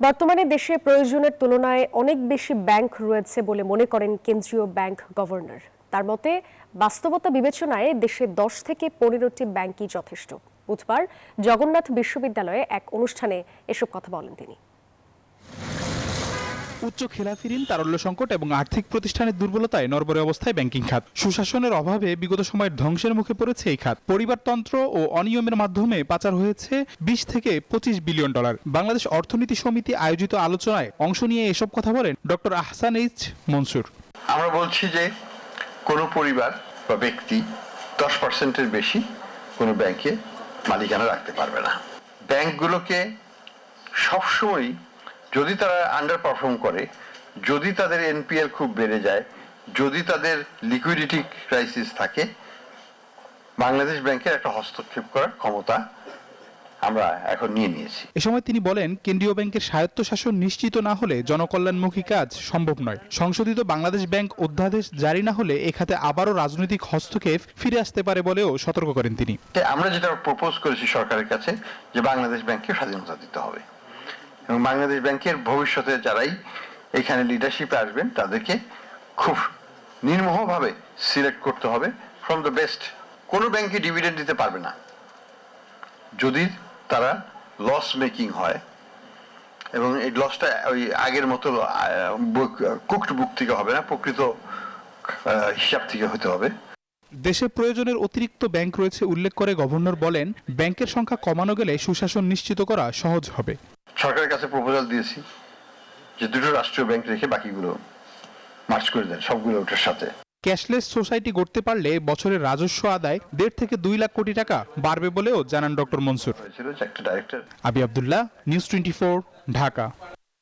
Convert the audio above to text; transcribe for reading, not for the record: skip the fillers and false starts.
বর্তমানে দেশে প্রয়োজনের তুলনায় অনেক বেশি ব্যাংক রয়েছে বলে মনে করেন কেন্দ্রীয় ব্যাংক গভর্নর। তার মতে বাস্তবতা বিবেচনায় দেশে 10 থেকে 15টি ব্যাংকই যথেষ্ট। বুধবার জগন্নাথ বিশ্ববিদ্যালয়ে এক অনুষ্ঠানে এসব কথা বলেন তিনি। উচ্চ খেলাফি ঋণ, তারল্য সংকট এবং আর্থিক প্রতিষ্ঠানের দুর্বলতায় নড়বড়ে অবস্থায় ব্যাংকিং খাত। সুশাসনের অভাবে বিগত সময়ের ধ্বংসের মুখে পড়েছে এই খাত। পরিবারতন্ত্র ও অনিয়মের মাধ্যমে পাচার হয়েছে 20 থেকে 25 বিলিয়ন ডলার। বাংলাদেশ অর্থনীতি সমিতি আয়োজিত আলোচনায় অংশ নিয়ে এসব কথা বলেন ডক্টর আহসান এইচ মনসুর। আমরা বলছি যে কোনো পরিবার বা ব্যক্তি 10%-এর বেশি কোনো ব্যাংকে মালিকানা রাখতে পারবে না। ব্যাংকগুলোকে সবসময় যদি তারা আন্ডার পারফর্ম করে, যদি তাদের এনপিএল খুব বেড়ে যায়, যদি তাদের লিকুইডিটি ক্রাইসিস থাকে, বাংলাদেশ ব্যাংকের একটা হস্তক্ষেপ করার ক্ষমতা আমরা এখন নিয়ে নিয়েছি। এ সময় তিনি বলেন, কেন্দ্রীয় ব্যাংকের স্বায়ত্তশাসন নিশ্চিত না হলে জনকল্যাণমুখী কাজ সম্ভব নয়। সংশোধিত বাংলাদেশ ব্যাংক অধ্যাদেশ জারি না হলে এ খাতে আবারও রাজনৈতিক হস্তক্ষেপ ফিরে আসতে পারে বলেও সতর্ক করেন তিনি। আমরা যেটা প্রপোজ করেছি সরকারের কাছে, যে বাংলাদেশ ব্যাংককে স্বাধীনতা দিতে হবে এবং বাংলাদেশ ব্যাংকের ভবিষ্যতে যারাই এখানে লিডারশিপে আসবেন তাদেরকে খুব নির্মোহভাবে সিলেক্ট করতে হবে ফ্রম দ্য বেস্ট। কোনো ব্যাংকে ডিভিডেন্ড দিতে পারবে না যদি তারা লস মেকিং হয়, এবং এই লসটা ওই আগের মতো কুকড বুক থেকে হবে না, প্রকৃত হিসাব থেকে হতে হবে। দেশে প্রয়োজনের অতিরিক্ত ব্যাংক রয়েছে উল্লেখ করে গভর্নর বলেন, ব্যাংকের সংখ্যা কমানো গেলে সুশাসন নিশ্চিত করা সহজ হবে। সরকারের কাছে প্রপোজাল দিয়েছি যে দুটো রাষ্ট্রীয় ব্যাংক রেখে বাকিগুলো মার্জ করে দেন, সবগুলো ওটার সাথে। ক্যাশলেস সোসাইটি গড়তে পারলে বছরের রাজস্ব আদায় 1.5 থেকে 2 লাখ কোটি টাকা বাড়বে বলেও জানান ডক্টর মনসুর। একটা ডাইরেক্টর আবি আব্দুল্লাহ, নিউজ 24, ঢাকা।